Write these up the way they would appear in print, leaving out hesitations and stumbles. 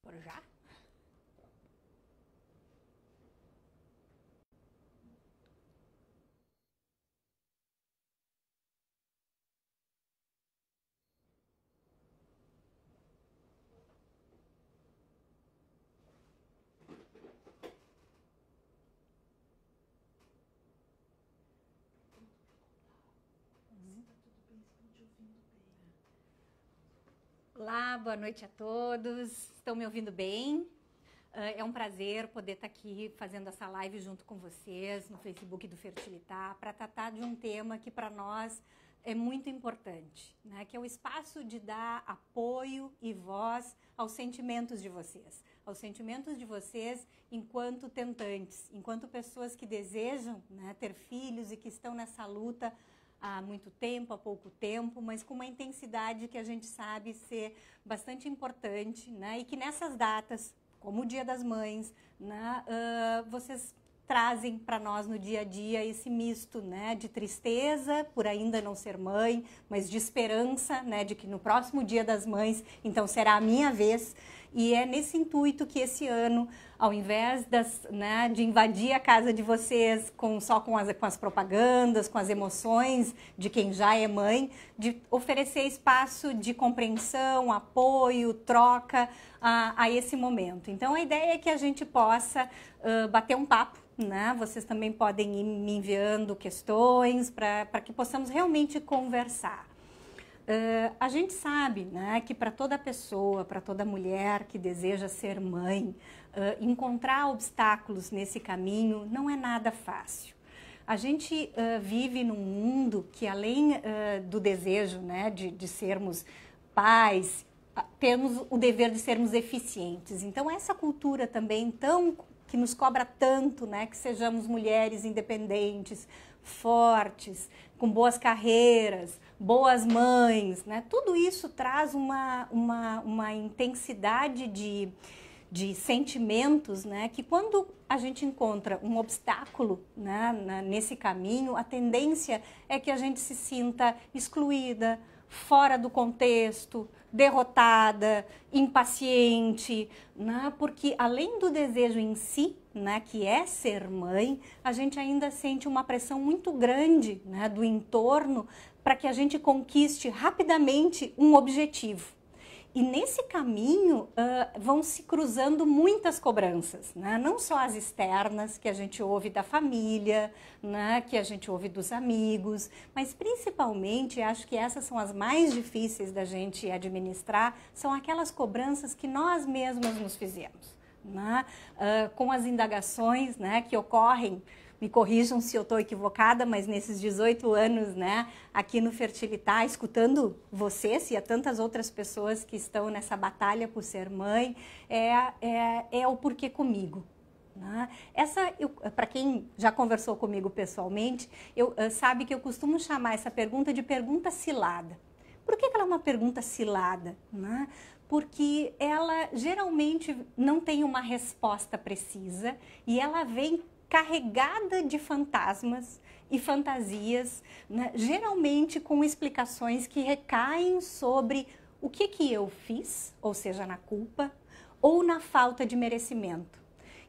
Por já? Olá, boa noite a todos. Estão me ouvindo bem? É um prazer poder estar aqui fazendo essa live junto com vocês no Facebook do Fertilitar para tratar de um tema que para nós é muito importante, né? Que é o espaço de dar apoio e voz aos sentimentos de vocês. Aos sentimentos de vocês enquanto tentantes, enquanto pessoas que desejam, né, ter filhos e que estão nessa luta há muito tempo, há pouco tempo, mas com uma intensidade que a gente sabe ser bastante importante, né? E que nessas datas, como o Dia das Mães, né, vocês trazem para nós no dia a dia esse misto, né, de tristeza por ainda não ser mãe, mas de esperança, né, de que no próximo Dia das Mães, então será a minha vez. E é nesse intuito que esse ano, ao invés né, de invadir a casa de vocês só com as propagandas, com as emoções de quem já é mãe, de oferecer espaço de compreensão, apoio, troca a esse momento. Então, a ideia é que a gente possa bater um papo, né? Vocês também podem ir me enviando questões para que possamos realmente conversar. A gente sabe, né, que para toda pessoa, para toda mulher que deseja ser mãe, encontrar obstáculos nesse caminho não é nada fácil. A gente vive num mundo que, além do desejo, né, de sermos pais, temos o dever de sermos eficientes. Então, essa cultura também que nos cobra tanto, né, que sejamos mulheres independentes, fortes, com boas carreiras, boas mães, né? Tudo isso traz uma intensidade de sentimentos, né? Que quando a gente encontra um obstáculo, né, nesse caminho, a tendência é que a gente se sinta excluída, fora do contexto, derrotada, impaciente, né? Porque além do desejo em si, né, que é ser mãe, a gente ainda sente uma pressão muito grande, né, do entorno para que a gente conquiste rapidamente um objetivo. E nesse caminho vão se cruzando muitas cobranças, né? Não só as externas, que a gente ouve da família, né? Que a gente ouve dos amigos, mas principalmente, acho que essas são as mais difíceis da gente administrar, são aquelas cobranças que nós mesmas nos fizemos, né? Com as indagações, né, que ocorrem. Me corrijam se eu estou equivocada, mas nesses 18 anos, né, aqui no Fertilitar, escutando vocês e a tantas outras pessoas que estão nessa batalha por ser mãe, é o porquê comigo. Né? Para quem já conversou comigo pessoalmente, sabe que eu costumo chamar essa pergunta de pergunta cilada. Por que ela é uma pergunta cilada? Né? Porque ela geralmente não tem uma resposta precisa e ela vem carregada de fantasmas e fantasias, né? Geralmente com explicações que recaem sobre o que eu fiz, ou seja, na culpa, ou na falta de merecimento.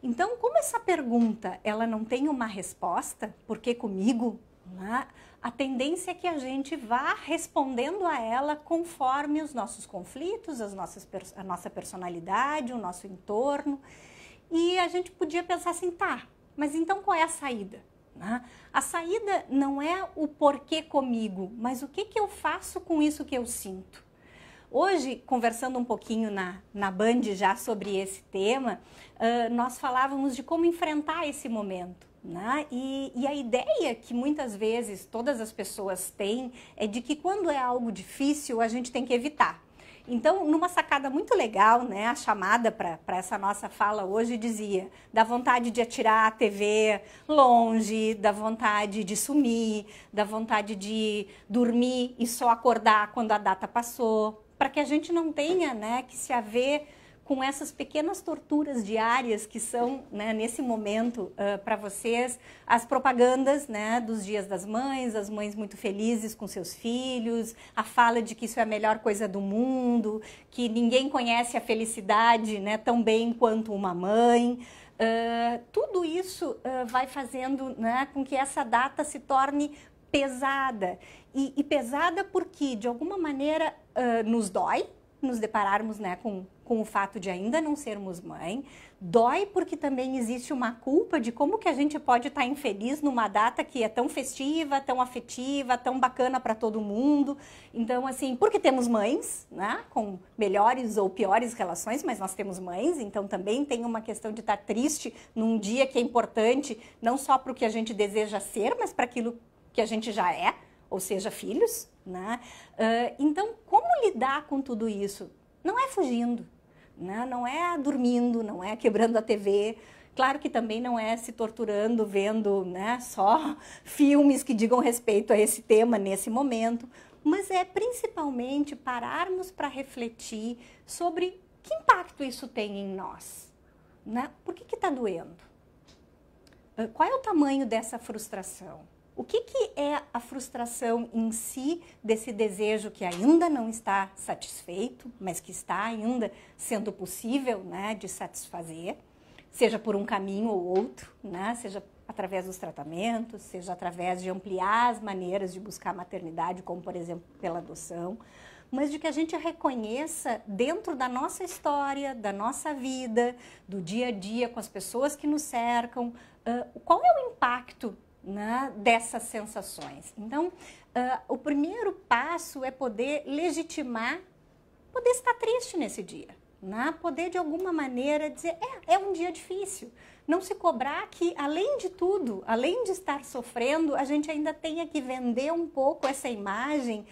Então, como essa pergunta ela não tem uma resposta, por que comigo? Né? A tendência é que a gente vá respondendo a ela conforme os nossos conflitos, a nossa personalidade, o nosso entorno. E a gente podia pensar assim, tá, mas então qual é a saída? Né? A saída não é o porquê comigo, mas o que eu faço com isso que eu sinto. Hoje, conversando um pouquinho na Band já sobre esse tema, nós falávamos de como enfrentar esse momento. Né? E a ideia que muitas vezes todas as pessoas têm é de que quando é algo difícil, a gente tem que evitar. Então, numa sacada muito legal, né, a chamada para essa nossa fala hoje dizia: dá vontade de atirar a TV longe, dá vontade de sumir, dá vontade de dormir e só acordar quando a data passou, para que a gente não tenha, né, que se haver com essas pequenas torturas diárias que são, né, nesse momento, para vocês, as propagandas, né, dos Dias das Mães, as mães muito felizes com seus filhos, a fala de que isso é a melhor coisa do mundo, que ninguém conhece a felicidade, né, tão bem quanto uma mãe. Tudo isso vai fazendo, né, com que essa data se torne pesada. E pesada porque, de alguma maneira, nos dói nos depararmos, né, com o fato de ainda não sermos mãe. Dói porque também existe uma culpa de como que a gente pode estar infeliz numa data que é tão festiva, tão afetiva, tão bacana para todo mundo. Então, assim, porque temos mães, né, com melhores ou piores relações, mas nós temos mães, então também tem uma questão de estar triste num dia que é importante, não só para o que a gente deseja ser, mas para aquilo que a gente já é, ou seja, filhos, né? Então, como lidar com tudo isso? Não é fugindo, né? Não é dormindo, não é quebrando a TV. Claro que também não é se torturando, vendo, né, só filmes que digam respeito a esse tema nesse momento, mas é principalmente pararmos para refletir sobre que impacto isso tem em nós, né? Por que está doendo? Qual é o tamanho dessa frustração? O que é a frustração em si desse desejo que ainda não está satisfeito, mas que está ainda sendo possível, né, de satisfazer, seja por um caminho ou outro, né, seja através dos tratamentos, seja através de ampliar as maneiras de buscar a maternidade, como, por exemplo, pela adoção, mas de que a gente reconheça dentro da nossa história, da nossa vida, do dia a dia, com as pessoas que nos cercam, qual é o impacto, né, dessas sensações. Então, o primeiro passo é poder legitimar, poder estar triste nesse dia, né? Poder de alguma maneira dizer, é um dia difícil. Não se cobrar que, além de tudo, além de estar sofrendo, a gente ainda tenha que vender um pouco essa imagem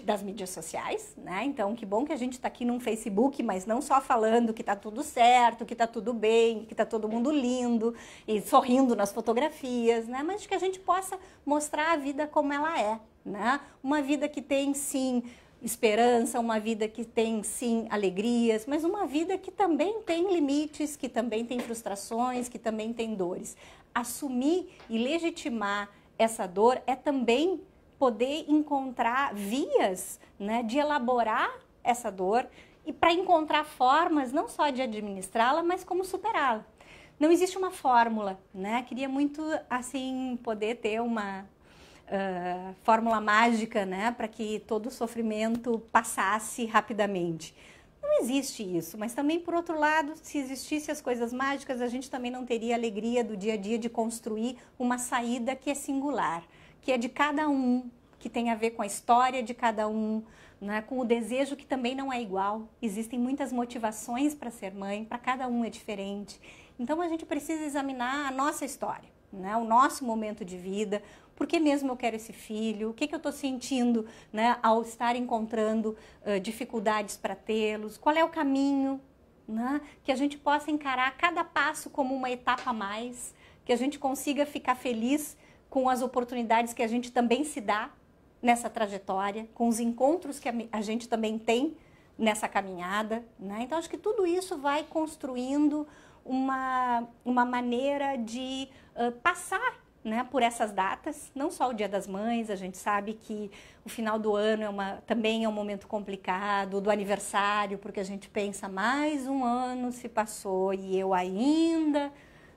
das mídias sociais, né? Então, que bom que a gente está aqui no Facebook, mas não só falando que está tudo certo, que está tudo bem, que está todo mundo lindo e sorrindo nas fotografias, né? Mas que a gente possa mostrar a vida como ela é, né? Uma vida que tem, sim, esperança, uma vida que tem, sim, alegrias, mas uma vida que também tem limites, que também tem frustrações, que também tem dores. Assumir e legitimar essa dor é também poder encontrar vias, né, de elaborar essa dor e para encontrar formas não só de administrá-la, mas como superá-la. Não existe uma fórmula, né? Queria muito, assim, poder ter uma fórmula mágica, né, para que todo o sofrimento passasse rapidamente. Não existe isso, mas também, por outro lado, se existissem as coisas mágicas, a gente também não teria a alegria do dia a dia de construir uma saída que é singular, que é de cada um, que tem a ver com a história de cada um, né, com o desejo que também não é igual. Existem muitas motivações para ser mãe, para cada um é diferente. Então, a gente precisa examinar a nossa história, né, o nosso momento de vida, por que mesmo eu quero esse filho, o que eu estou sentindo, né, ao estar encontrando dificuldades para tê-los, qual é o caminho, né, que a gente possa encarar cada passo como uma etapa a mais, que a gente consiga ficar feliz com as oportunidades que a gente também se dá nessa trajetória, com os encontros que a gente também tem nessa caminhada, né? Então, acho que tudo isso vai construindo uma maneira de passar, né, por essas datas, não só o Dia das Mães, a gente sabe que o final do ano também é um momento complicado, do aniversário, porque a gente pensa, mais um ano se passou e eu ainda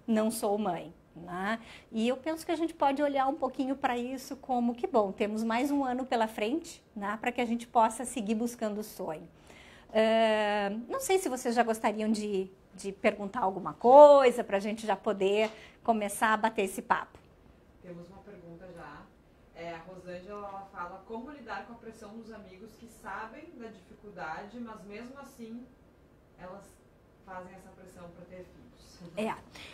não sou mãe. Né? E eu penso que a gente pode olhar um pouquinho para isso como que bom, temos mais um ano pela frente, né, para que a gente possa seguir buscando o sonho. Não sei se vocês já gostariam de perguntar alguma coisa para a gente já poder começar a bater esse papo. Temos uma pergunta já. A Rosângela, ela fala como lidar com a pressão dos amigos que sabem da dificuldade, mas mesmo assim elas fazem essa pressão para ter filhos.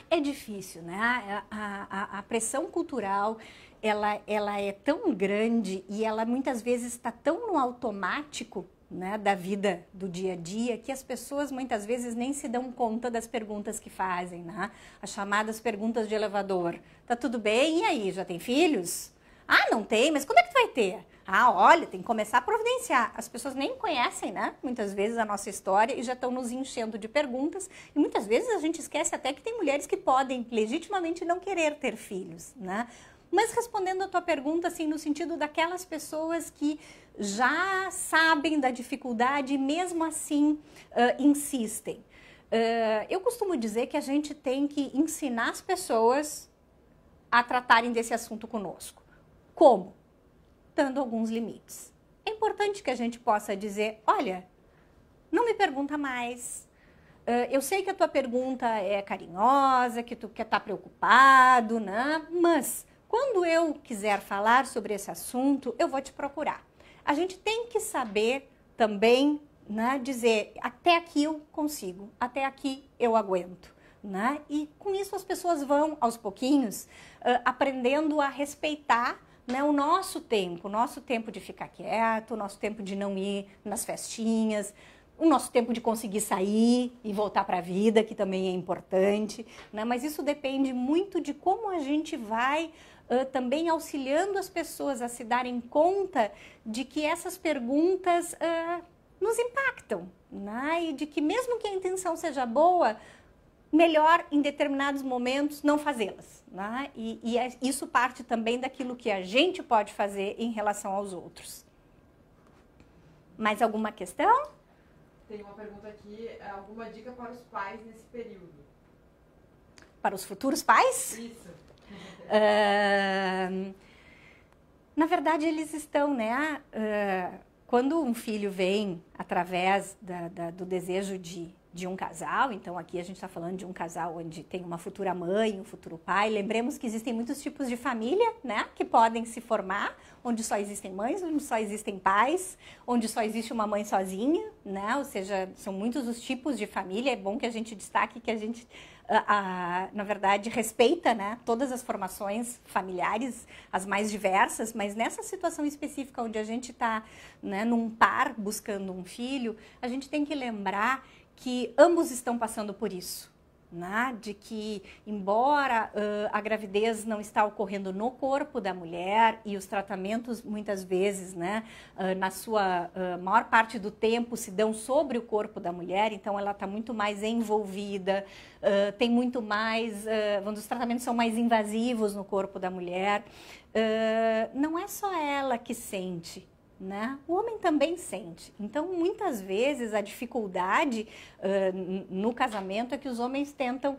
É difícil, né? A pressão cultural, ela é tão grande e ela muitas vezes está tão no automático, né, da vida do dia a dia, que as pessoas muitas vezes nem se dão conta das perguntas que fazem, né? As chamadas perguntas de elevador. Tá tudo bem? E aí, já tem filhos? Ah, não tem, mas quando é que tu vai ter? Ah, olha, tem que começar a providenciar. As pessoas nem conhecem, né, muitas vezes a nossa história e já estão nos enchendo de perguntas. E muitas vezes a gente esquece até que tem mulheres que podem legitimamente não querer ter filhos, né? Mas respondendo a tua pergunta, assim, no sentido daquelas pessoas que já sabem da dificuldade e mesmo assim insistem. Eu costumo dizer que a gente tem que ensinar as pessoas a tratarem desse assunto conosco. Como? Dando alguns limites. É importante que a gente possa dizer, olha, não me pergunta mais. Eu sei que a tua pergunta é carinhosa, que tu está preocupado, né? Mas quando eu quiser falar sobre esse assunto, eu vou te procurar. A gente tem que saber também, né, dizer, até aqui eu consigo, até aqui eu aguento. Né? E com isso as pessoas vão, aos pouquinhos, aprendendo a respeitar, né, o nosso tempo de ficar quieto, o nosso tempo de não ir nas festinhas, o nosso tempo de conseguir sair e voltar para a vida, que também é importante, né? Mas isso depende muito de como a gente vai também auxiliando as pessoas a se darem conta de que essas perguntas nos impactam, né? E de que mesmo que a intenção seja boa, melhor em determinados momentos não fazê-las, né? Isso parte também daquilo que a gente pode fazer em relação aos outros. Mais alguma questão? Tem uma pergunta aqui, alguma dica para os pais nesse período? Para os futuros pais? Isso. Na verdade, eles estão, né? Quando um filho vem através do desejo de um casal, então aqui a gente está falando de um casal onde tem uma futura mãe, um futuro pai. Lembremos que existem muitos tipos de família, né, que podem se formar, onde só existem mães, onde só existem pais, onde só existe uma mãe sozinha, né, ou seja, são muitos os tipos de família. É bom que a gente destaque que a gente, na verdade, respeita, né, todas as formações familiares, as mais diversas, mas nessa situação específica onde a gente está, né, num par buscando um filho, a gente tem que lembrar que ambos estão passando por isso, né? De que, embora a gravidez não está ocorrendo no corpo da mulher e os tratamentos, muitas vezes, né, na sua maior parte do tempo, se dão sobre o corpo da mulher, então ela está muito mais envolvida, tem muito mais, os tratamentos são mais invasivos no corpo da mulher. Não é só ela que sente, né? O homem também sente. Então, muitas vezes, a dificuldade no casamento é que os homens tentam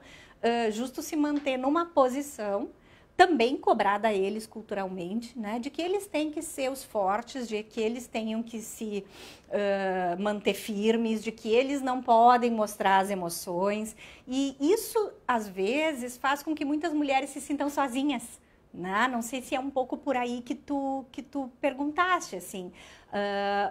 justo se manter numa posição também cobrada a eles culturalmente, né? De que eles têm que ser os fortes, de que eles tenham que se manter firmes, de que eles não podem mostrar as emoções. E isso, às vezes, faz com que muitas mulheres se sintam sozinhas. Não sei se é um pouco por aí que tu perguntaste, assim.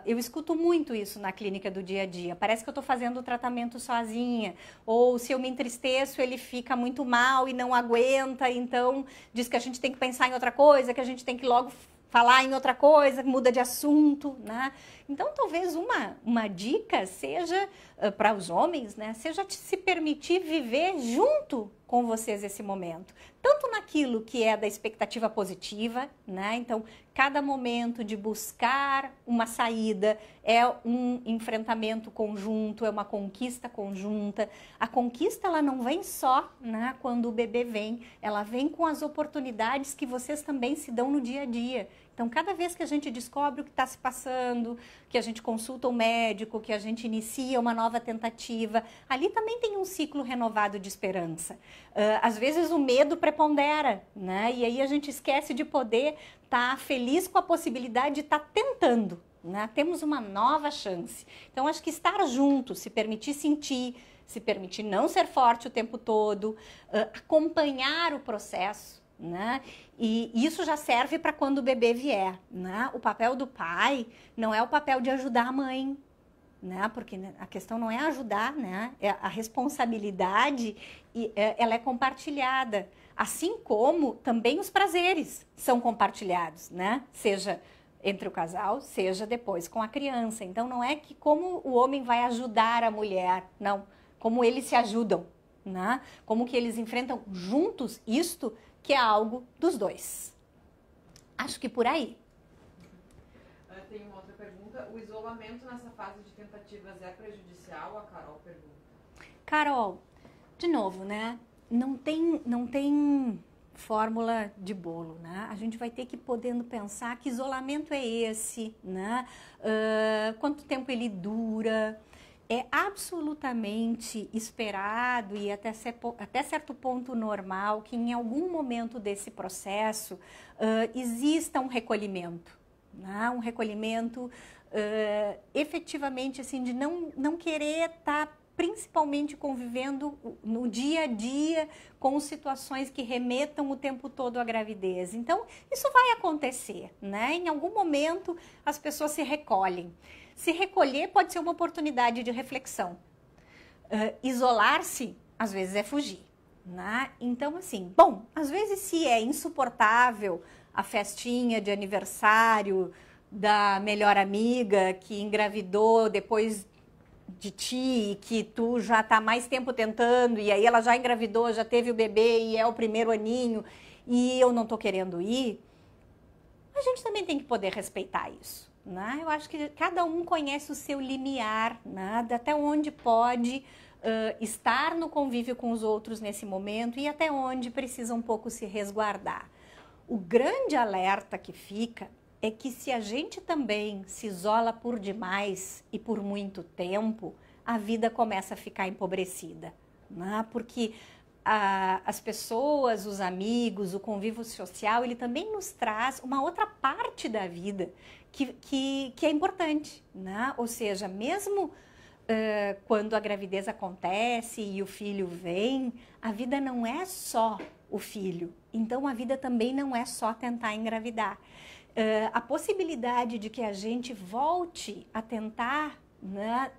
Eu escuto muito isso na clínica do dia a dia. Parece que eu estou fazendo o tratamento sozinha. Ou se eu me entristeço, ele fica muito mal e não aguenta. Então, diz que a gente tem que pensar em outra coisa, que a gente tem que logo falar em outra coisa, muda de assunto, né? Então, talvez uma dica seja, para os homens, né? Seja se permitir viver junto com vocês esse momento. Tanto naquilo que é da expectativa positiva, né? Então, cada momento de buscar uma saída é um enfrentamento conjunto, é uma conquista conjunta. A conquista, ela não vem só, né, quando o bebê vem, ela vem com as oportunidades que vocês também se dão no dia a dia. Então, cada vez que a gente descobre o que está se passando, que a gente consulta o médico, que a gente inicia uma nova tentativa, ali também tem um ciclo renovado de esperança. Às vezes o medo prepondera, né? E aí a gente esquece de poder estar feliz com a possibilidade de estar tentando, né? Temos uma nova chance. Então, acho que estar junto, se permitir sentir, se permitir não ser forte o tempo todo, acompanhar o processo, né? E isso já serve para quando o bebê vier, né? O papel do pai não é o papel de ajudar a mãe, né? Porque a questão não é ajudar, né? A responsabilidade, ela é compartilhada, assim como também os prazeres são compartilhados, né? Seja entre o casal, seja depois com a criança. Então, não é que como o homem vai ajudar a mulher, não. Como eles se ajudam, né? Como que eles enfrentam juntos isto, que é algo dos dois. Acho que por aí. Tem uma outra pergunta. O isolamento nessa fase de tentativas é prejudicial? A Carol pergunta. Carol, de novo, né? Não tem fórmula de bolo, né? A gente vai ter que podendo pensar que isolamento é esse, né? Quanto tempo ele dura? É absolutamente esperado e até certo ponto normal que em algum momento desse processo exista um recolhimento, né? Um recolhimento efetivamente assim de não querer estar principalmente convivendo no dia a dia com situações que remetam o tempo todo à gravidez. Então, isso vai acontecer, né? Em algum momento as pessoas se recolhem. Se recolher pode ser uma oportunidade de reflexão. Isolar-se, às vezes, é fugir, né? Então, assim, bom, às vezes se é insuportável a festinha de aniversário da melhor amiga que engravidou depois de ti e que tu já está mais tempo tentando e aí ela já engravidou, já teve o bebê e é o primeiro aninho e eu não estou querendo ir, a gente também tem que poder respeitar isso, né? Eu acho que cada um conhece o seu limiar, né? Até onde pode estar no convívio com os outros nesse momento e até onde precisa um pouco se resguardar. O grande alerta que fica é que se a gente também se isola por demais e por muito tempo, a vida começa a ficar empobrecida, né? Porque as pessoas, os amigos, o convívio social, ele também nos traz uma outra parte da vida que é importante, né? Ou seja, mesmo quando a gravidez acontece e o filho vem, a vida não é só o filho. Então, a vida também não é só tentar engravidar. A possibilidade de que a gente volte a tentar, né,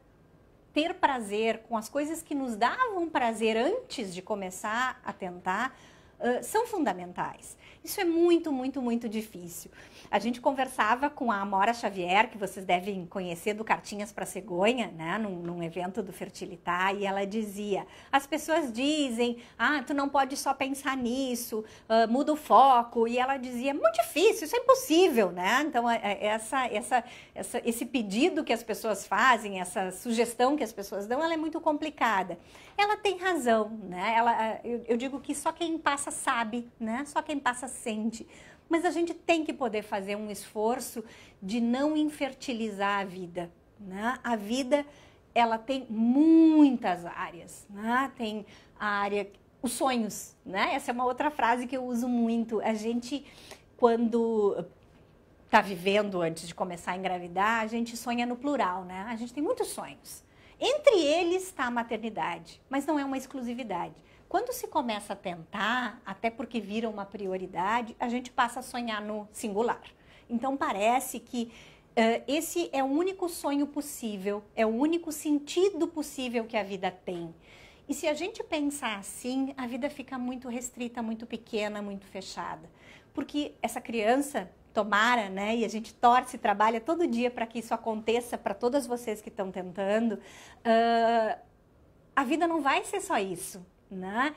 ter prazer com as coisas que nos davam prazer antes de começar a tentar, são fundamentais. Isso é muito, muito, muito difícil. A gente conversava com a Amora Xavier, que vocês devem conhecer, do Cartinhas para Cegonha, né, num evento do Fertilitar, e ela dizia, as pessoas dizem, tu não pode só pensar nisso, muda o foco, e ela dizia, muito difícil, isso é impossível, né? Então, esse pedido que as pessoas fazem, essa sugestão que as pessoas dão, ela é muito complicada. Ela tem razão, né? Eu digo que só quem passa sabe, né? Só quem passa sente. Mas a gente tem que poder fazer um esforço de não infertilizar a vida, né? A vida, ela tem muitas áreas, né? Tem a área, os sonhos, né? Essa é uma outra frase que eu uso muito. A gente, quando está vivendo antes de começar a engravidar, a gente sonha no plural, né? A gente tem muitos sonhos. Entre eles está a maternidade, mas não é uma exclusividade. Quando se começa a tentar, até porque vira uma prioridade, a gente passa a sonhar no singular. Então, parece que esse é o único sonho possível, é o único sentido possível que a vida tem. E se a gente pensar assim, a vida fica muito restrita, muito pequena, muito fechada. Porque essa criança, tomara, né, e a gente torce, trabalha todo dia para que isso aconteça, para todas vocês que estão tentando, a vida não vai ser só isso. Né?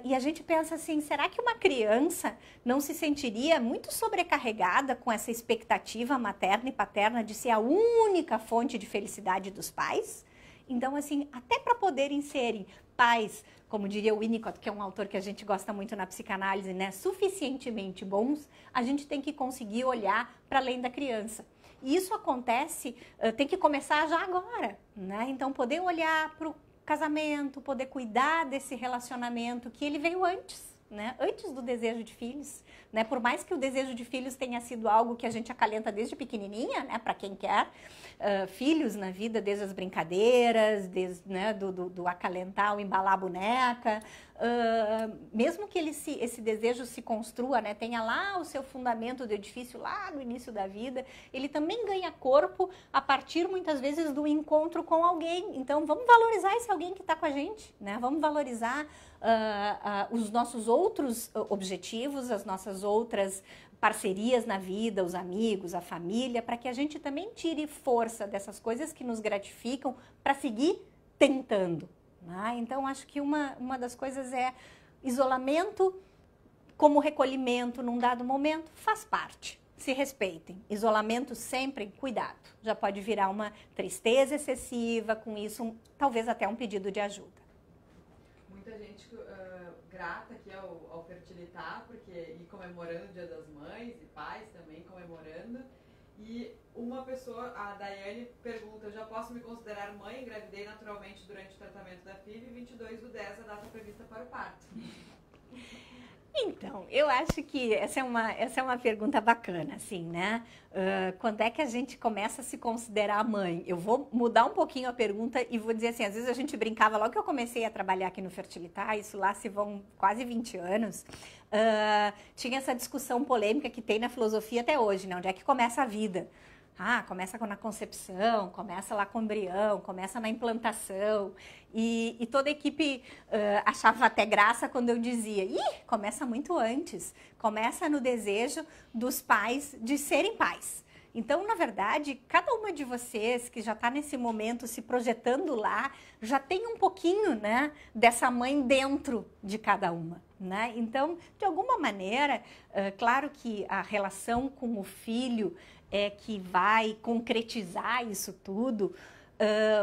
E a gente pensa assim, será que uma criança não se sentiria muito sobrecarregada com essa expectativa materna e paterna de ser a única fonte de felicidade dos pais? Então, assim, até para poderem serem pais, como diria o Winnicott, que é um autor que a gente gosta muito na psicanálise, né, suficientemente bons, a gente tem que conseguir olhar para além da criança. E isso acontece, tem que começar já agora, né? Então, poder olhar para o casamento, poder cuidar desse relacionamento que ele veio antes, né? Antes do desejo de filhos, né? Por mais que o desejo de filhos tenha sido algo que a gente acalenta desde pequenininha, né? Para quem quer filhos na vida, desde as brincadeiras, desde, né, do acalentar, o embalar a boneca, mesmo que esse desejo se construa, né? Tenha lá o seu fundamento do edifício lá no início da vida, ele também ganha corpo a partir muitas vezes do encontro com alguém. Então vamos valorizar esse alguém que está com a gente, né? Vamos valorizar os nossos outros objetivos, as nossas outras parcerias na vida, os amigos, a família, para que a gente também tire força dessas coisas que nos gratificam para seguir tentando. Né? Então, acho que uma das coisas é isolamento como recolhimento num dado momento, faz parte. Se respeitem. Isolamento sempre, cuidado. Já pode virar uma tristeza excessiva, com isso, talvez até um pedido de ajuda. Muita gente grata aqui ao Fertilitar, porque e comemorando o Dia das Mães e pais também comemorando. E uma pessoa, a Daiane, pergunta: eu já posso me considerar mãe? Engravidei naturalmente durante o tratamento da filha e 22/10 a data prevista para o parto. Então, eu acho que essa é uma pergunta bacana, assim, né? Quando é que a gente começa a se considerar mãe? Eu vou mudar um pouquinho a pergunta e vou dizer assim, às vezes a gente brincava, logo que eu comecei a trabalhar aqui no Fertilitar, isso lá se vão quase 20 anos, tinha essa discussão polêmica que tem na filosofia até hoje, né? Onde é que começa a vida? Começa na concepção, começa lá com o embrião, começa na implantação. E toda a equipe achava até graça quando eu dizia, começa muito antes, começa no desejo dos pais de serem pais. Então, na verdade, cada uma de vocês que já está nesse momento se projetando lá, já tem um pouquinho, né, dessa mãe dentro de cada uma, né? Então, de alguma maneira, claro que a relação com o filho é que vai concretizar isso tudo,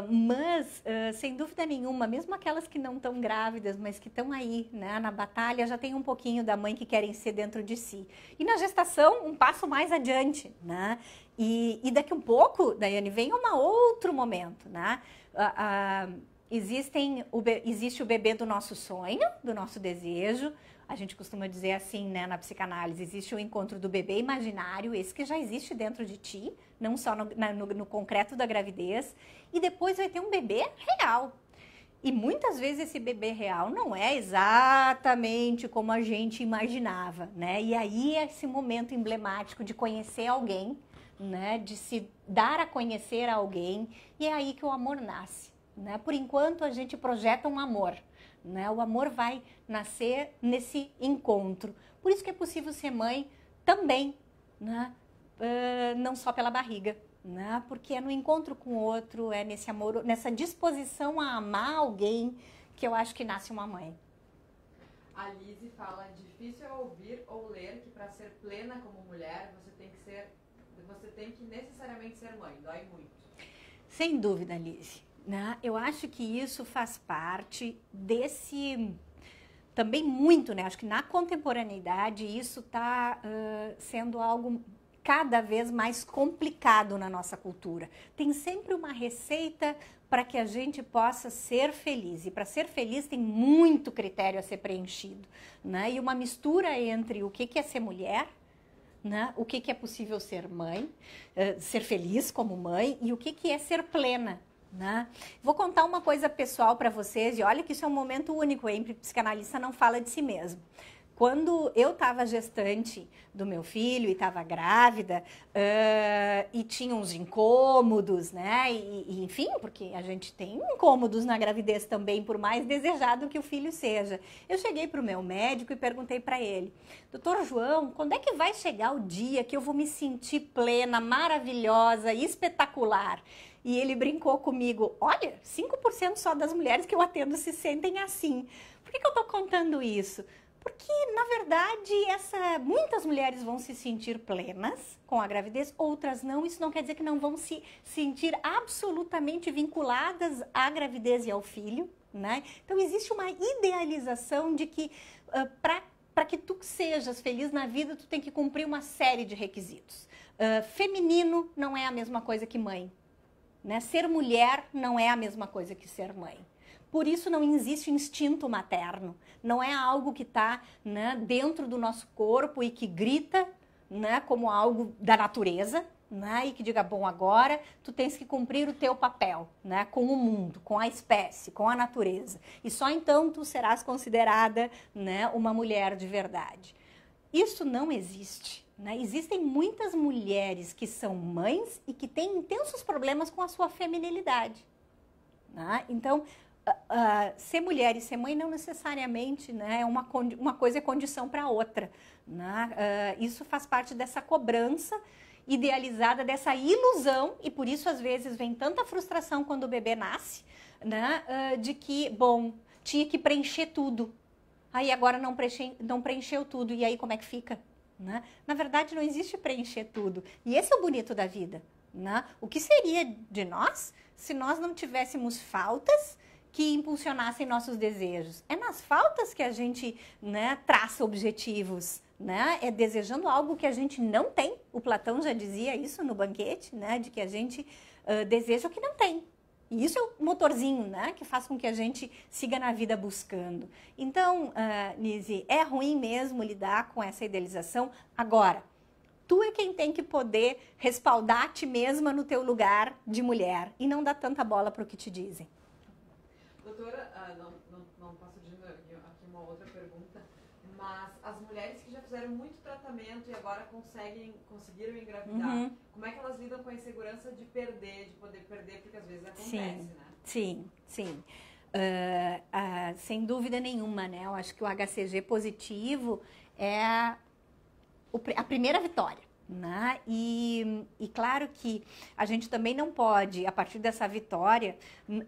mas, sem dúvida nenhuma, mesmo aquelas que não estão grávidas, mas que estão aí, né, na batalha, já tem um pouquinho da mãe que querem ser dentro de si. E na gestação, um passo mais adiante, né? E daqui um pouco, Daiane, vem um outro momento, né? Existe o bebê do nosso sonho, do nosso desejo. A gente costuma dizer assim, né, na psicanálise, existe o encontro do bebê imaginário, esse que já existe dentro de ti, não só no concreto da gravidez, e depois vai ter um bebê real. E muitas vezes esse bebê real não é exatamente como a gente imaginava, né? E aí é esse momento emblemático de conhecer alguém, né, de se dar a conhecer a alguém, e é aí que o amor nasce, né? Por enquanto a gente projeta um amor, né? O amor vai nascer nesse encontro. Por isso que é possível ser mãe também, né? Não só pela barriga, né? Porque é no encontro com o outro, é nesse amor, nessa disposição a amar alguém que eu acho que nasce uma mãe. A Lise fala: difícil é ouvir ou ler que para ser plena como mulher você tem que necessariamente ser mãe. Dói muito. Sem dúvida, Lise. Né? Eu acho que isso faz parte desse... Também muito, né? Acho que na contemporaneidade isso está sendo algo cada vez mais complicado na nossa cultura. Tem sempre uma receita para que a gente possa ser feliz. E para ser feliz tem muito critério a ser preenchido, né? E uma mistura entre o que é ser mulher, né? O que é possível ser mãe, ser feliz como mãe, e o que é ser plena, né? Vou contar uma coisa pessoal para vocês, e olha que isso é um momento único, hein? Psicanalista não fala de si mesmo. Quando eu estava gestante do meu filho e estava grávida, e tinha uns incômodos, né? E, enfim, porque a gente tem incômodos na gravidez também, por mais desejado que o filho seja. Eu cheguei para o meu médico e perguntei para ele: doutor João, quando é que vai chegar o dia que eu vou me sentir plena, maravilhosa, espetacular? E ele brincou comigo: olha, 5% só das mulheres que eu atendo se sentem assim. Por que eu estou contando isso? Porque, na verdade, muitas mulheres vão se sentir plenas com a gravidez, outras não. Isso não quer dizer que não vão se sentir absolutamente vinculadas à gravidez e ao filho, né? Então, existe uma idealização de que para que tu sejas feliz na vida, tu tem que cumprir uma série de requisitos. Feminino não é a mesma coisa que mãe, né? Ser mulher não é a mesma coisa que ser mãe. Por isso não existe instinto materno, não é algo que está, né, dentro do nosso corpo e que grita, né, como algo da natureza, né, e que diga, bom, agora tu tens que cumprir o teu papel, né, com o mundo, com a espécie, com a natureza. E só então tu serás considerada, né, uma mulher de verdade. Isso não existe, né? Existem muitas mulheres que são mães e que têm intensos problemas com a sua feminilidade, né? Então, ser mulher e ser mãe não necessariamente, né, uma coisa é condição para outra, né? Isso faz parte dessa cobrança idealizada, dessa ilusão, e por isso às vezes vem tanta frustração quando o bebê nasce, né, de que, bom, tinha que preencher tudo. aí agora não preencheu tudo, e aí como é que fica? Né? Na verdade, não existe preencher tudo. E esse é o bonito da vida. Né? O que seria de nós se nós não tivéssemos faltas que impulsionassem nossos desejos? É nas faltas que a gente, né, traça objetivos, né? É desejando algo que a gente não tem. O Platão já dizia isso no banquete, né? De que a gente deseja o que não tem. E isso é o motorzinho, né? Que faz com que a gente siga na vida buscando. Então, Nise, é ruim mesmo lidar com essa idealização. Agora, tu é quem tem que poder respaldar a ti mesma no teu lugar de mulher e não dar tanta bola para o que te dizem. Doutora, não passo de aqui uma outra pergunta, mas as mulheres que já fizeram muito tratamento e agora conseguiram engravidar, como é que elas lidam com a insegurança de poder perder, porque às vezes acontece, né? Sim. Sem dúvida nenhuma, né? Eu acho que o HCG positivo é a primeira vitória. Né? E claro que a gente também não pode, a partir dessa vitória,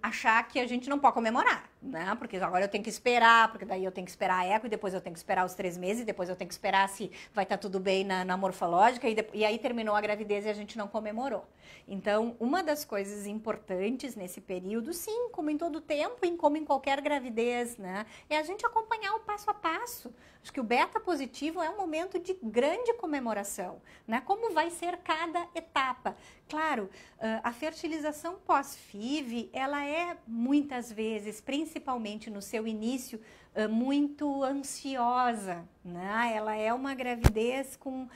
achar que a gente não pode comemorar, né? Porque agora eu tenho que esperar, porque daí eu tenho que esperar a eco, e depois eu tenho que esperar os 3 meses, depois eu tenho que esperar se vai estar tudo bem na morfológica, e aí terminou a gravidez e a gente não comemorou. Então, uma das coisas importantes nesse período, sim, como em todo tempo, como em qualquer gravidez, né? É a gente acompanhar o passo a passo. Acho que o beta positivo é um momento de grande comemoração, né? Como vai ser cada etapa. Claro, a fertilização pós-FIV, ela é muitas vezes, principalmente no seu início, muito ansiosa, né? Ela é uma gravidez com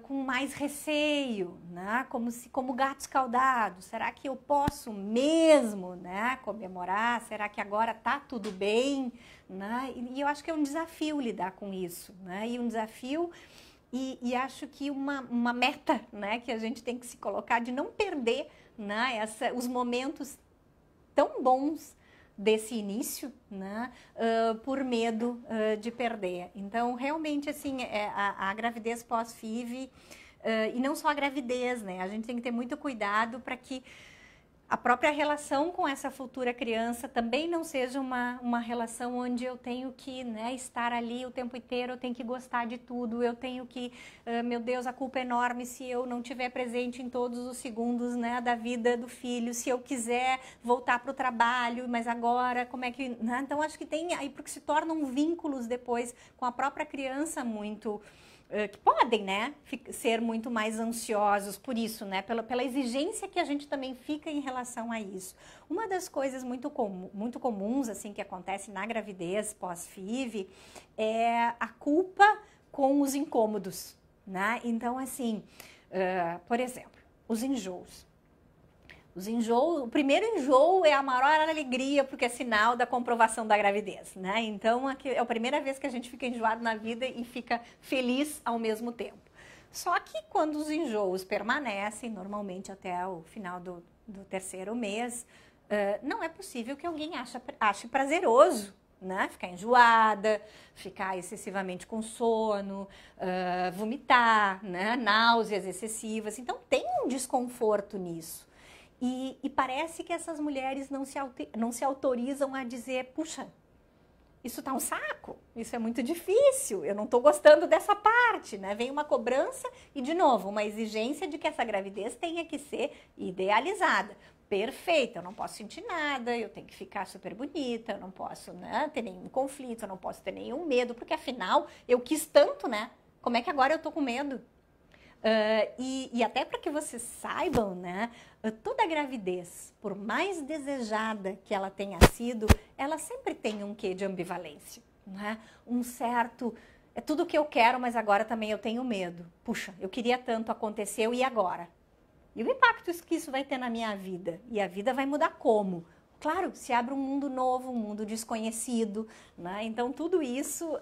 mais receio, né? Como gato escaldado. Será que eu posso mesmo, né, comemorar? Será que agora tá tudo bem? Né? E eu acho que é um desafio lidar com isso, né? E um desafio, e acho que uma meta, né, que a gente tem que se colocar de não perder, né, os momentos tão bons desse início, né, por medo de perder. Então, realmente, assim, a gravidez pós-FIV, e não só a gravidez, né, a gente tem que ter muito cuidado para que a própria relação com essa futura criança também não seja uma relação onde eu tenho que, né, estar ali o tempo inteiro, eu tenho que gostar de tudo, eu tenho que, meu Deus, a culpa é enorme se eu não estiver presente em todos os segundos, né, da vida do filho, se eu quiser voltar para o trabalho, mas agora, como é que... Né? Então, acho que tem aí, porque se tornam vínculos depois com a própria criança muito... que podem, né, ser muito mais ansiosos por isso, né, pela exigência que a gente também fica em relação a isso. Uma das coisas muito comuns, assim, que acontece na gravidez pós-FIV é a culpa com os incômodos, né? Então, assim, por exemplo, os enjoos. O primeiro enjoo é a maior alegria, porque é sinal da comprovação da gravidez, né? Então, é a primeira vez que a gente fica enjoado na vida e fica feliz ao mesmo tempo. Só que quando os enjoos permanecem, normalmente até o final do 3º mês, não é possível que alguém ache prazeroso, né? Ficar enjoada, ficar excessivamente com sono, vomitar, né? Náuseas excessivas. Então, tem um desconforto nisso. E parece que essas mulheres não se autorizam a dizer, puxa, isso tá um saco, isso é muito difícil, eu não tô gostando dessa parte, né? Vem uma cobrança e, de novo, uma exigência de que essa gravidez tenha que ser idealizada. Perfeita, eu não posso sentir nada, eu tenho que ficar super bonita, eu não posso, né, ter nenhum conflito, eu não posso ter nenhum medo, porque afinal eu quis tanto, né? Como é que agora eu tô com medo? E até para que vocês saibam, né, toda gravidez, por mais desejada que ela tenha sido, ela sempre tem um quê de ambivalência, né? Um certo, é tudo o que eu quero, mas agora também eu tenho medo. Puxa, eu queria tanto, aconteceu, e agora? E o impacto que isso vai ter na minha vida? E a vida vai mudar como? Claro, se abre um mundo novo, um mundo desconhecido, né? Então tudo isso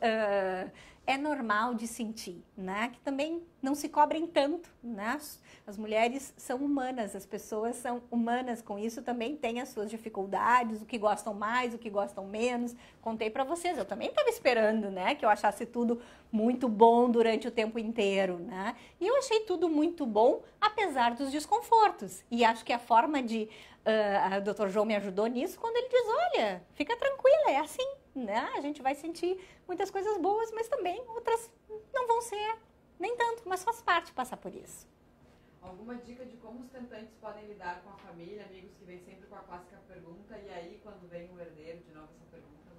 é normal de sentir, né? Que também não se cobrem tanto, né? As mulheres são humanas, as pessoas são humanas, com isso também têm as suas dificuldades, o que gostam mais, o que gostam menos. Contei para vocês, eu também estava esperando, né, que eu achasse tudo muito bom durante o tempo inteiro, né? E eu achei tudo muito bom, apesar dos desconfortos. E acho que a forma de... o Dr. João me ajudou nisso quando ele diz, olha, fica tranquila, é assim, né? A gente vai sentir muitas coisas boas, mas também outras não vão ser nem tanto, mas faz parte passar por isso. Alguma dica de como os tentantes podem lidar com a família, amigos que vêm sempre com a clássica pergunta, e aí quando vem o herdeiro, de novo essa pergunta,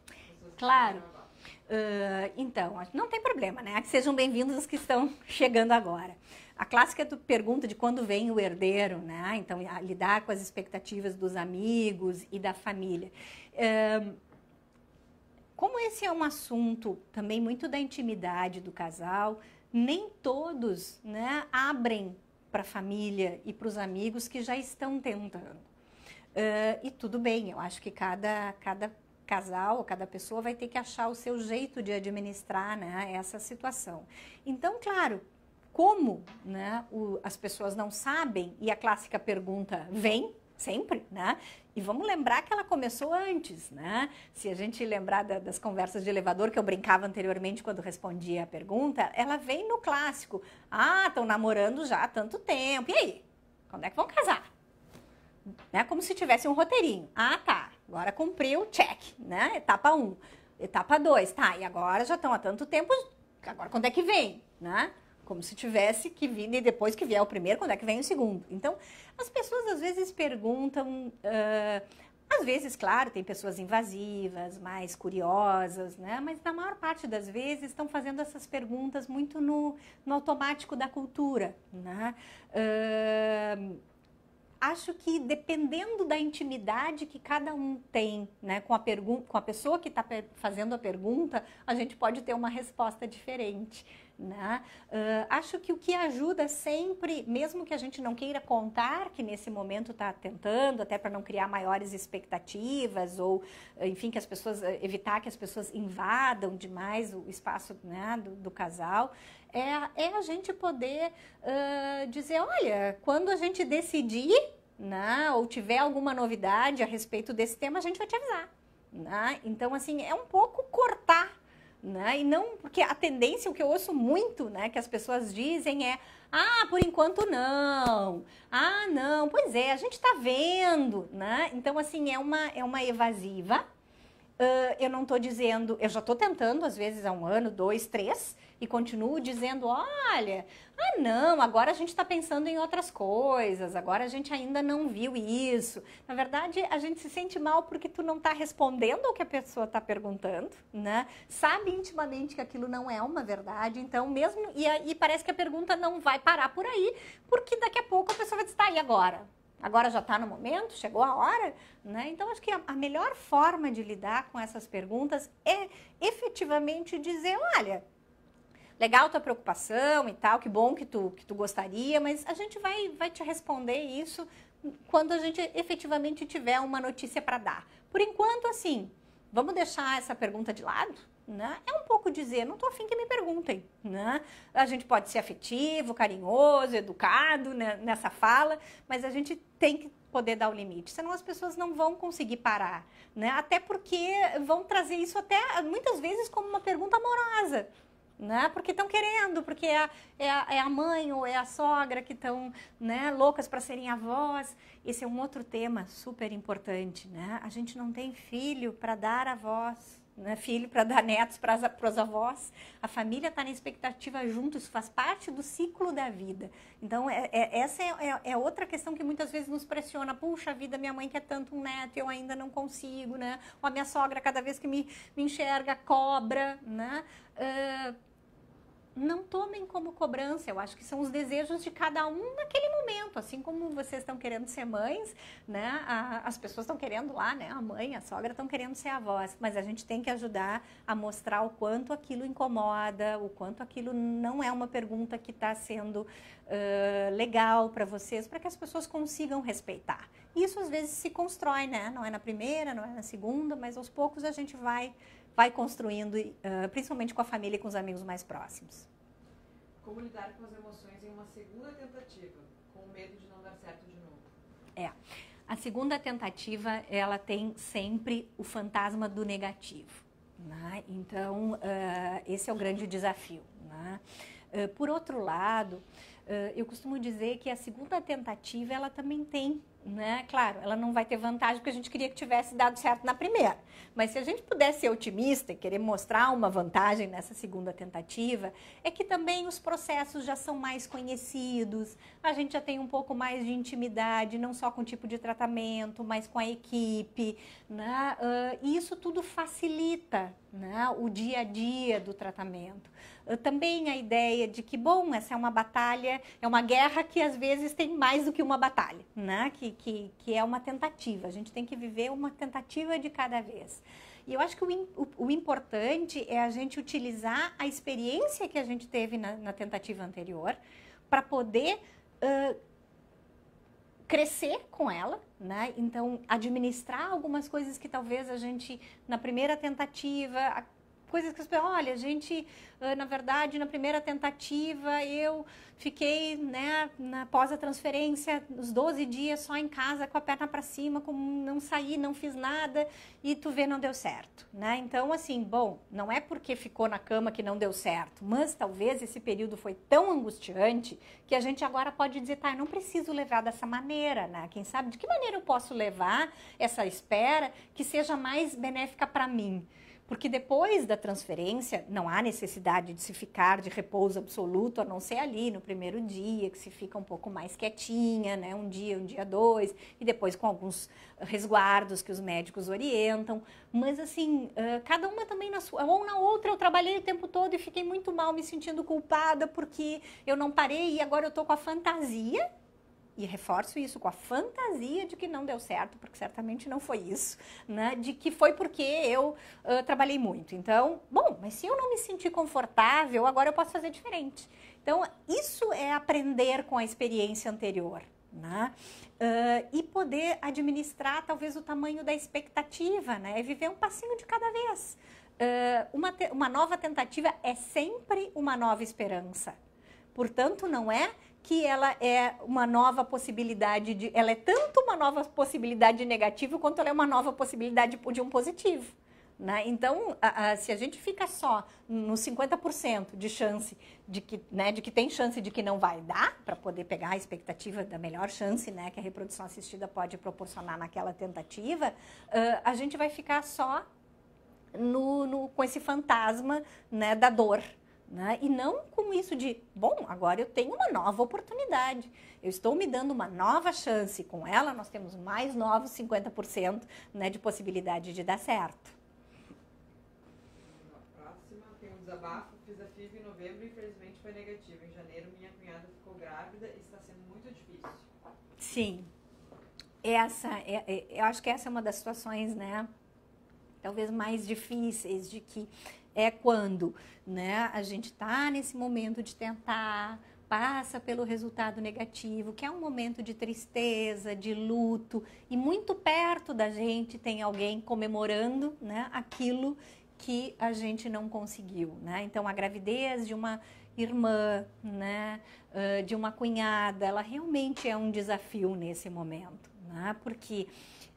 as pessoas claro. Então, não tem problema, né? Que sejam bem-vindos os que estão chegando agora. A clássica pergunta de quando vem o herdeiro, né? Então, lidar com as expectativas dos amigos e da família. Como esse é um assunto também muito da intimidade do casal, nem todos, né, abrem para a família e para os amigos que já estão tentando. E tudo bem, eu acho que cada casal, cada pessoa vai ter que achar o seu jeito de administrar, né, essa situação. Então, claro, como, né, as pessoas não sabem e a clássica pergunta vem sempre, né? E vamos lembrar que ela começou antes, né? Se a gente lembrar das conversas de elevador que eu brincava anteriormente quando respondia a pergunta, ela vem no clássico. Ah, estão namorando já há tanto tempo. E aí? Quando é que vão casar? Né? Como se tivesse um roteirinho. Ah, tá. Agora cumpriu, check, né? Etapa 1. Etapa 2. Tá, e agora já estão há tanto tempo. Agora quando é que vem, né? Como se tivesse que vir e depois que vier o primeiro, quando é que vem o segundo. Então, as pessoas às vezes perguntam, às vezes, claro, tem pessoas invasivas, mais curiosas, né? Mas na maior parte das vezes estão fazendo essas perguntas muito no automático da cultura, né? Acho que dependendo da intimidade que cada um tem, né, com a pessoa que está fazendo a pergunta, a gente pode ter uma resposta diferente, né? Acho que o que ajuda sempre, mesmo que a gente não queira contar que nesse momento está tentando, até para não criar maiores expectativas ou, enfim, que as pessoas evitar que as pessoas invadam demais o espaço, né, do casal, é a gente poder dizer, olha, quando a gente decidir, né, ou tiver alguma novidade a respeito desse tema, a gente vai te avisar, né? Então, assim, é um pouco cortar, né? E não, porque a tendência, o que eu ouço muito, né, que as pessoas dizem é, ah, por enquanto não, ah, não, pois é, a gente está vendo, né? Então, assim, é uma evasiva. Eu não estou dizendo, eu já estou tentando, às vezes há 1 ano, 2, 3, e continuo dizendo, olha, ah não, agora a gente está pensando em outras coisas, agora a gente ainda não viu isso. Na verdade, a gente se sente mal porque tu não está respondendo ao que a pessoa está perguntando, né? Sabe intimamente que aquilo não é uma verdade, então mesmo, e parece que a pergunta não vai parar por aí, porque daqui a pouco a pessoa vai dizer, tá, e agora? Agora já está no momento, chegou a hora, né? Então, acho que a melhor forma de lidar com essas perguntas é efetivamente dizer, olha, legal tua preocupação e tal, que bom que tu gostaria, mas a gente vai te responder isso quando a gente efetivamente tiver uma notícia para dar. Por enquanto, assim, vamos deixar essa pergunta de lado, né? É um pouco dizer, não estou afim que me perguntem, né? A gente pode ser afetivo, carinhoso, educado, né, nessa fala, mas a gente tem que poder dar o limite, senão as pessoas não vão conseguir parar, né? Até porque vão trazer isso até muitas vezes como uma pergunta amorosa, né? Porque estão querendo, porque é a mãe ou é a sogra que estão, né, loucas para serem avós. Esse é um outro tema super importante, né? A gente não tem filho para dar avós, né? Filho para dar netos para os avós. A família está na expectativa junto, isso faz parte do ciclo da vida. Então, essa é outra questão que muitas vezes nos pressiona. Puxa vida, minha mãe quer tanto um neto e eu ainda não consigo, né? Ou a minha sogra, cada vez que me enxerga, cobra, né? Não tomem como cobrança, eu acho que são os desejos de cada um naquele momento, assim como vocês estão querendo ser mães, né? As pessoas estão querendo lá, né? A mãe, a sogra estão querendo ser avós, mas a gente tem que ajudar a mostrar o quanto aquilo incomoda, o quanto aquilo não é uma pergunta que está sendo legal para vocês, para que as pessoas consigam respeitar. Isso às vezes se constrói, né? Não é na primeira, não é na segunda, mas aos poucos a gente vai construindo, principalmente com a família e com os amigos mais próximos. Como lidar com as emoções em uma segunda tentativa, com medo de não dar certo de novo? A segunda tentativa, ela tem sempre o fantasma do negativo, né? Então, esse é o grande desafio, né? Por outro lado, eu costumo dizer que a segunda tentativa, ela também tem né? Claro, ela não vai ter vantagem porque a gente queria que tivesse dado certo na primeira. Mas se a gente pudesse ser otimista e querer mostrar uma vantagem nessa segunda tentativa, é que também os processos já são mais conhecidos, a gente já tem um pouco mais de intimidade, não só com o tipo de tratamento, mas com a equipe, né? E isso tudo facilita, né, o dia a dia do tratamento. Também a ideia de que, bom, essa é uma batalha, é uma guerra que às vezes tem mais do que uma batalha, né? Que é uma tentativa, a gente tem que viver uma tentativa de cada vez. E eu acho que o importante é a gente utilizar a experiência que a gente teve na tentativa anterior para poder crescer com ela, né? Então, administrar algumas coisas que talvez a gente, na primeira tentativa, coisas que as pessoas, olha, a gente, na verdade, na primeira tentativa, eu fiquei, né, após a transferência, os 12 dias só em casa, com a perna para cima, não saí, não fiz nada, e tu vê, não deu certo, né? Então, assim, bom, não é porque ficou na cama que não deu certo, mas talvez esse período foi tão angustiante que a gente agora pode dizer, tá, eu não preciso levar dessa maneira, né? Quem sabe de que maneira eu posso levar essa espera que seja mais benéfica para mim? Porque depois da transferência, não há necessidade de se ficar de repouso absoluto, a não ser ali no primeiro dia, que se fica um pouco mais quietinha, né? Um dia, dois, e depois com alguns resguardos que os médicos orientam. Mas assim, cada uma também na sua, ou na outra, eu trabalhei o tempo todo e fiquei muito mal, me sentindo culpada porque eu não parei e agora eu tô com a fantasia. E reforço isso, com a fantasia de que não deu certo, porque certamente não foi isso, né? De que foi porque eu trabalhei muito. Então, bom, mas se eu não me sentir confortável, agora eu posso fazer diferente. Então, isso é aprender com a experiência anterior, né? E poder administrar talvez o tamanho da expectativa, né? É viver um passinho de cada vez. Uma nova tentativa é sempre uma nova esperança. Portanto, não é que ela é uma nova possibilidade ela é tanto uma nova possibilidade de negativo quanto ela é uma nova possibilidade de um positivo, né? Então, se a gente fica só nos 50% de chance de que tem chance de que não vai dar, para poder pegar a expectativa da melhor chance, né, que a reprodução assistida pode proporcionar naquela tentativa, a gente vai ficar só com esse fantasma, né, da dor. Né? E não com isso de, bom, agora eu tenho uma nova oportunidade, eu estou me dando uma nova chance, com ela nós temos mais novos 50%, né, de possibilidade de dar certo. A próxima tem um desabafo, fiz a FIV em novembro e infelizmente foi negativo. Em janeiro minha cunhada ficou grávida e está sendo muito difícil. Sim, eu acho que essa é uma das situações, né, talvez mais difíceis, de que é quando, né, a gente está nesse momento de tentar, passa pelo resultado negativo, que é um momento de tristeza, de luto, e muito perto da gente tem alguém comemorando, né, aquilo que a gente não conseguiu, né? Então, a gravidez de uma irmã, né, de uma cunhada, ela realmente é um desafio nesse momento, né? Porque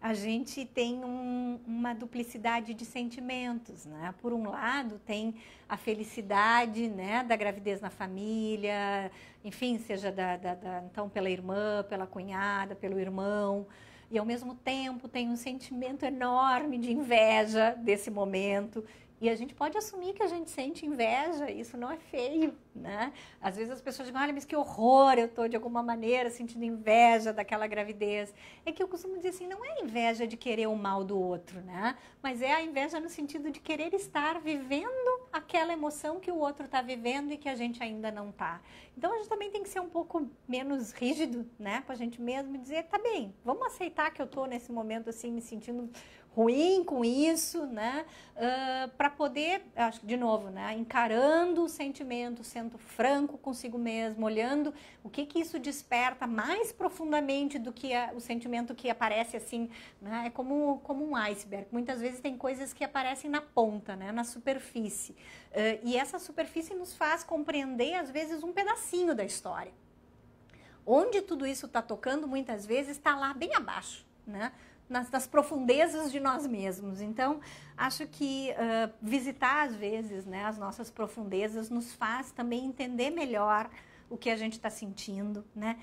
a gente tem uma duplicidade de sentimentos, né? Por um lado, tem a felicidade, né, da gravidez na família, enfim, seja então pela irmã, pela cunhada, pelo irmão, e ao mesmo tempo tem um sentimento enorme de inveja desse momento. E a gente pode assumir que a gente sente inveja, isso não é feio, né? Às vezes as pessoas dizem, olha, mas que horror, eu estou de alguma maneira sentindo inveja daquela gravidez. É que eu costumo dizer assim, não é inveja de querer o mal do outro, né? Mas é a inveja no sentido de querer estar vivendo aquela emoção que o outro está vivendo e que a gente ainda não está. Então a gente também tem que ser um pouco menos rígido, né? Com a gente mesmo e dizer, tá bem, vamos aceitar que eu estou nesse momento assim, me sentindo ruim com isso, né? Para poder, acho que de novo, né? Encarando o sentimento, sendo franco consigo mesmo, olhando o que isso desperta mais profundamente do que o sentimento que aparece assim, né? É como um iceberg. Muitas vezes tem coisas que aparecem na ponta, né? Na superfície. E essa superfície nos faz compreender, às vezes, um pedacinho da história. Onde tudo isso está tocando, muitas vezes, está lá bem abaixo, né? Nas profundezas de nós mesmos. Então, acho que visitar, às vezes, né, as nossas profundezas nos faz também entender melhor o que a gente está sentindo, né?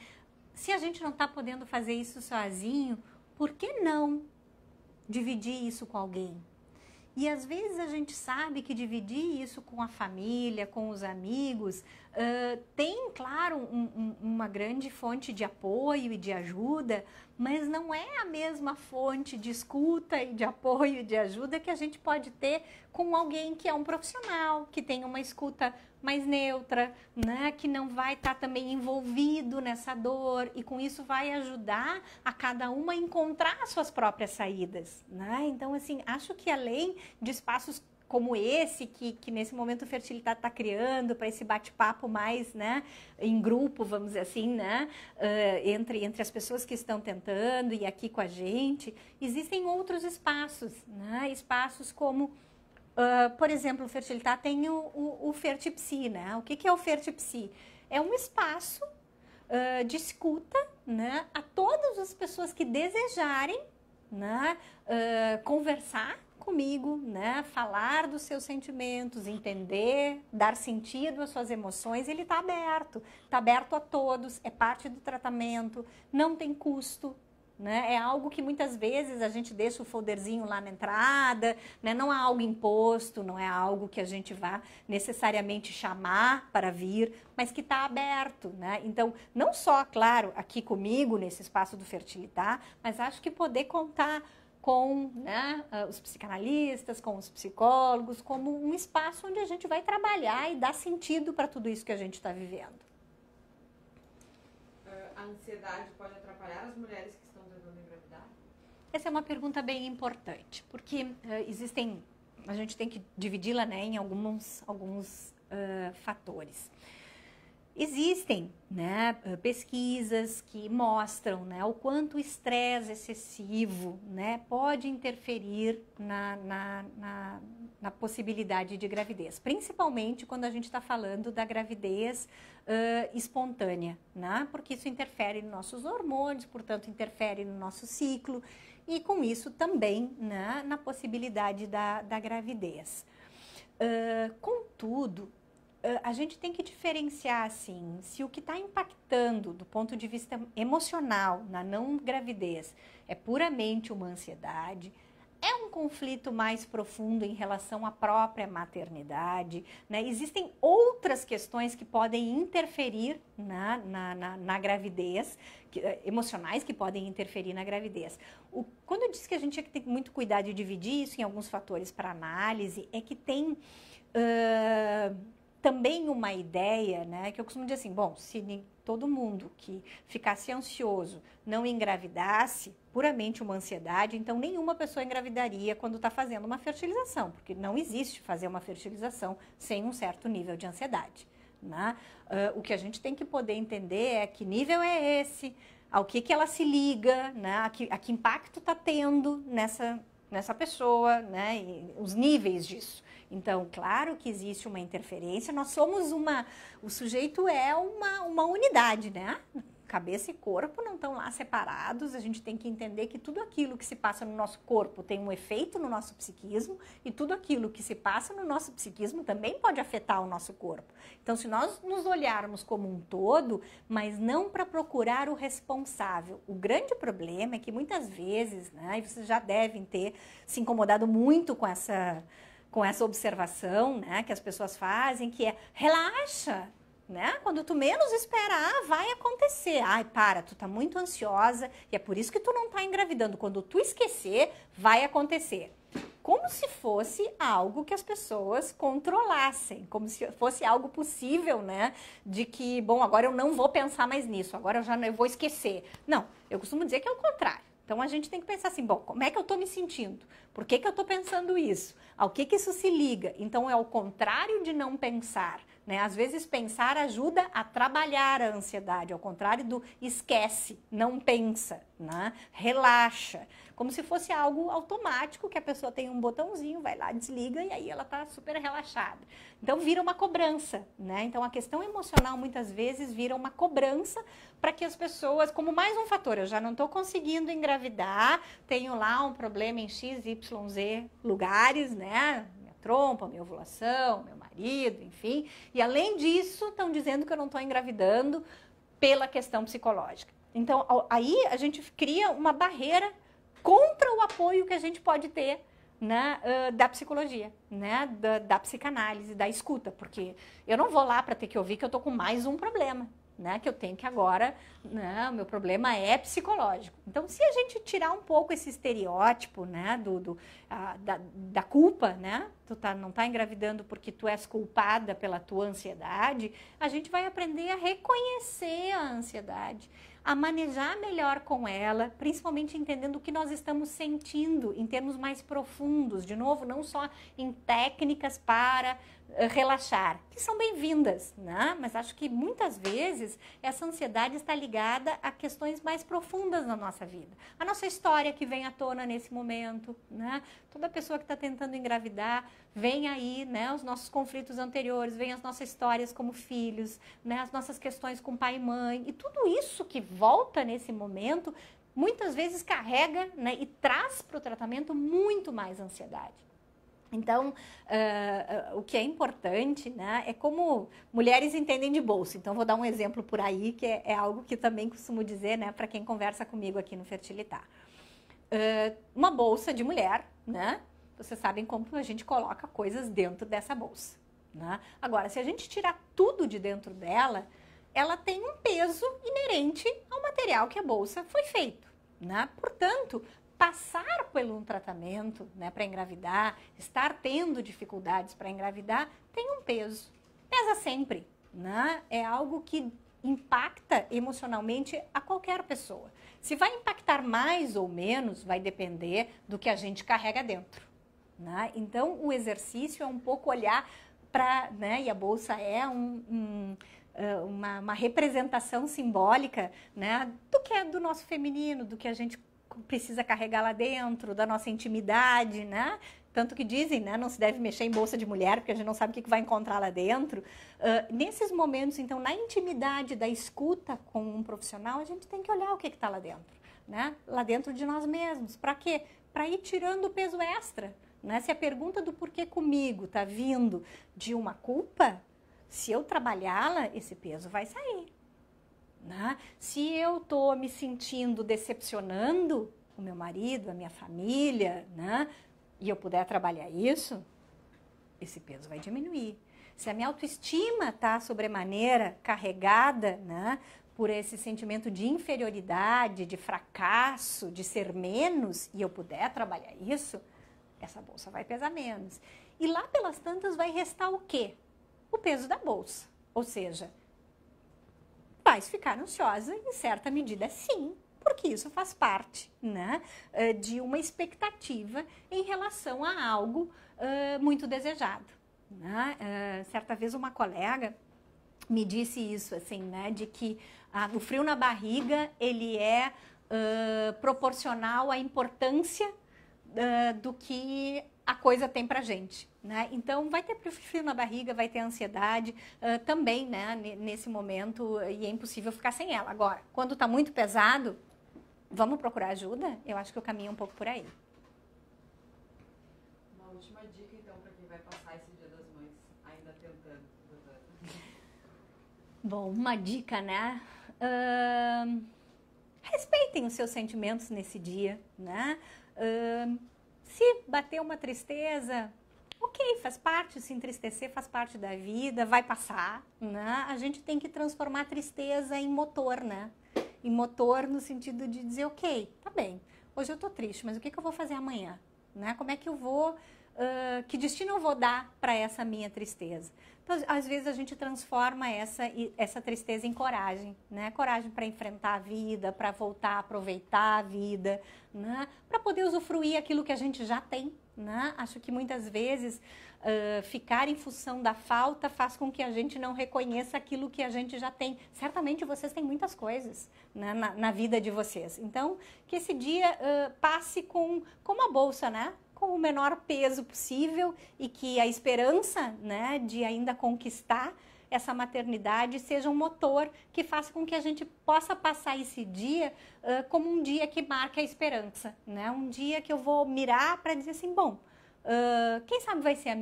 se a gente não está podendo fazer isso sozinho, por que não dividir isso com alguém? E às vezes a gente sabe que dividir isso com a família, com os amigos, tem, claro, uma grande fonte de apoio e de ajuda, mas não é a mesma fonte de escuta e de apoio e de ajuda que a gente pode ter com alguém que é um profissional, que tem uma escuta mais neutra, né? Que não vai estar também envolvido nessa dor e com isso vai ajudar a cada uma a encontrar suas próprias saídas, né? Então, assim, acho que além de espaços como esse, que nesse momento o Fertilidade está criando para esse bate-papo mais, né, em grupo, vamos dizer assim, né, entre as pessoas que estão tentando e aqui com a gente, existem outros espaços, né, espaços como, por exemplo, o Fertilidade tem o Fertipsi, né, o que é o Fertipsi? É um espaço de escuta, né, a todas as pessoas que desejarem, né, conversar comigo, né, falar dos seus sentimentos, entender, dar sentido às suas emoções. Ele está aberto a todos, é parte do tratamento, não tem custo, né, é algo que muitas vezes a gente deixa o folderzinho lá na entrada, né, não é algo imposto, não é algo que a gente vá necessariamente chamar para vir, mas que está aberto, né, então não só, claro, aqui comigo, nesse espaço do Fertilidade, mas acho que poder contar com, né, os psicanalistas, com os psicólogos, como um espaço onde a gente vai trabalhar e dar sentido para tudo isso que a gente está vivendo. A ansiedade pode atrapalhar as mulheres que estão tentando engravidar? Essa é uma pergunta bem importante, porque a gente tem que dividi-la, né, em alguns fatores. Existem, né, pesquisas que mostram, né, o quanto o estresse excessivo, né, pode interferir na possibilidade de gravidez, principalmente quando a gente está falando da gravidez espontânea, né, porque isso interfere nos nossos hormônios, portanto interfere no nosso ciclo e com isso também, né, na possibilidade da gravidez. Contudo, a gente tem que diferenciar, assim, se o que está impactando do ponto de vista emocional na não gravidez é puramente uma ansiedade, é um conflito mais profundo em relação à própria maternidade, né? Existem outras questões que podem interferir na gravidez, emocionais que podem interferir na gravidez. Quando eu disse que a gente tinha que ter muito cuidado de dividir isso em alguns fatores para análise, é que tem também uma ideia, né, que eu costumo dizer assim, bom, se todo mundo que ficasse ansioso não engravidasse, puramente uma ansiedade, então nenhuma pessoa engravidaria quando está fazendo uma fertilização, porque não existe fazer uma fertilização sem um certo nível de ansiedade, né? O que a gente tem que poder entender é que nível é esse, ao que ela se liga, né, a que impacto está tendo nessa pessoa, né, e os níveis disso. Então, claro que existe uma interferência, nós somos o sujeito é uma unidade, né? Cabeça e corpo não estão lá separados, a gente tem que entender que tudo aquilo que se passa no nosso corpo tem um efeito no nosso psiquismo e tudo aquilo que se passa no nosso psiquismo também pode afetar o nosso corpo. Então, se nós nos olharmos como um todo, mas não para procurar o responsável, o grande problema é que muitas vezes, né, e vocês já devem ter se incomodado muito com essa observação, né, que as pessoas fazem, que é relaxa, né? Quando tu menos esperar, vai acontecer. Ai, para, tu tá muito ansiosa e é por isso que tu não tá engravidando. Quando tu esquecer, vai acontecer. Como se fosse algo que as pessoas controlassem, como se fosse algo possível, né? De que, bom, agora eu não vou pensar mais nisso, agora eu vou esquecer. Não, eu costumo dizer que é o contrário. Então, a gente tem que pensar assim, bom, como é que eu estou me sentindo? Por que eu estou pensando isso? Ao que isso se liga? Então, é o contrário de não pensar, né? Às vezes, pensar ajuda a trabalhar a ansiedade, ao contrário do esquece, não pensa, né? Relaxa. Como se fosse algo automático, que a pessoa tem um botãozinho, vai lá, desliga e aí ela está super relaxada. Então, vira uma cobrança, né? Então, a questão emocional, muitas vezes, vira uma cobrança para que as pessoas, como mais um fator, eu já não estou conseguindo engravidar, tenho lá um problema em X, Y, Z lugares, né? Minha trompa, minha ovulação, meu marido, enfim. E, além disso, estão dizendo que eu não estou engravidando pela questão psicológica. Então, aí a gente cria uma barreira contra o apoio que a gente pode ter, né, da psicologia, né, da psicanálise, da escuta, porque eu não vou lá para ter que ouvir que eu tô com mais um problema, né, que eu tenho que agora, né, o meu problema é psicológico. Então, se a gente tirar um pouco esse estereótipo, né, da culpa, né, não tá engravidando porque tu és culpada pela tua ansiedade, a gente vai aprender a reconhecer a ansiedade, a manejar melhor com ela, principalmente entendendo o que nós estamos sentindo em termos mais profundos, de novo, não só em técnicas para relaxar, que são bem-vindas, né? Mas acho que muitas vezes essa ansiedade está ligada a questões mais profundas na nossa vida. A nossa história que vem à tona nesse momento, né? Toda pessoa que está tentando engravidar, vem aí, né, os nossos conflitos anteriores, vem as nossas histórias como filhos, né, as nossas questões com pai e mãe, e tudo isso que volta nesse momento, muitas vezes carrega, né, e traz para o tratamento muito mais ansiedade. Então, o que é importante, né, é como mulheres entendem de bolsa. Então, vou dar um exemplo por aí, que é algo que também costumo dizer, né, para quem conversa comigo aqui no Fertilitar. Uma bolsa de mulher, né? Vocês sabem como a gente coloca coisas dentro dessa bolsa, né? Agora, se a gente tirar tudo de dentro dela, ela tem um peso inerente ao material que a bolsa foi feito, né? Portanto, passar por um tratamento, né, para engravidar, estar tendo dificuldades para engravidar, tem um peso. Pesa sempre, né? É algo que impacta emocionalmente a qualquer pessoa. Se vai impactar mais ou menos, vai depender do que a gente carrega dentro, né? Então, o exercício é um pouco olhar para, né, e a bolsa é uma representação simbólica, né, do que é do nosso feminino, do que a gente precisa carregar lá dentro, da nossa intimidade, né? Tanto que dizem, né, não se deve mexer em bolsa de mulher, porque a gente não sabe o que vai encontrar lá dentro. Nesses momentos, então, na intimidade da escuta com um profissional, a gente tem que olhar o que está lá dentro, né? Lá dentro de nós mesmos. Para quê? Para ir tirando o peso extra, né? Se a pergunta do porquê comigo está vindo de uma culpa, se eu trabalhá-la, esse peso vai sair, né? Se eu estou me sentindo decepcionando o meu marido, a minha família, né, e eu puder trabalhar isso, esse peso vai diminuir. Se a minha autoestima está sobremaneira carregada, né, por esse sentimento de inferioridade, de fracasso, de ser menos, e eu puder trabalhar isso, essa bolsa vai pesar menos. E lá pelas tantas vai restar o quê? O peso da bolsa. Ou seja, vai ficar ansiosa em certa medida, sim, porque isso faz parte, né, de uma expectativa em relação a algo muito desejado, né? Certa vez uma colega me disse isso, assim, né, de que o frio na barriga, ele é proporcional à importância do que a coisa tem pra gente, né? Então, vai ter frio na barriga, vai ter ansiedade também, né, nesse momento, e é impossível ficar sem ela. Agora, quando tá muito pesado, vamos procurar ajuda? Eu acho que eu caminho um pouco por aí. Uma última dica, então, para quem vai passar esse Dia das Mães ainda tentando, doutora. Bom, uma dica, né? Respeitem os seus sentimentos nesse dia, né? Se bater uma tristeza, ok, faz parte, se entristecer faz parte da vida, vai passar, né? A gente tem que transformar a tristeza em motor, né? Em motor no sentido de dizer, ok, tá bem, hoje eu tô triste, mas o que eu vou fazer amanhã? Né? Como é que eu vou, que destino eu vou dar para essa minha tristeza? Então, às vezes a gente transforma essa tristeza em coragem, né? Coragem para enfrentar a vida, para voltar a aproveitar a vida, né? Para poder usufruir aquilo que a gente já tem, né? Acho que muitas vezes ficar em função da falta faz com que a gente não reconheça aquilo que a gente já tem. Certamente vocês têm muitas coisas, né, na vida de vocês. Então, que esse dia passe com uma bolsa, né? Com o menor peso possível e que a esperança, né, de ainda conquistar essa maternidade seja um motor que faça com que a gente possa passar esse dia como um dia que marque a esperança, né? Um dia que eu vou mirar para dizer assim, bom, quem sabe vai ser a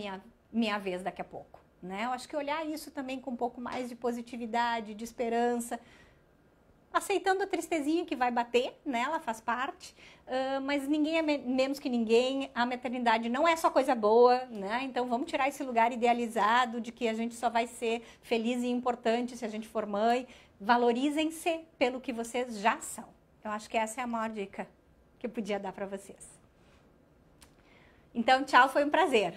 minha vez daqui a pouco, né? Eu acho que olhar isso também com um pouco mais de positividade, de esperança, aceitando a tristezinha que vai bater, né? Ela faz parte, mas ninguém é menos que ninguém. A maternidade não é só coisa boa, né? Então vamos tirar esse lugar idealizado de que a gente só vai ser feliz e importante se a gente for mãe. Valorizem-se pelo que vocês já são. Eu acho que essa é a maior dica que eu podia dar para vocês. Então, tchau, foi um prazer.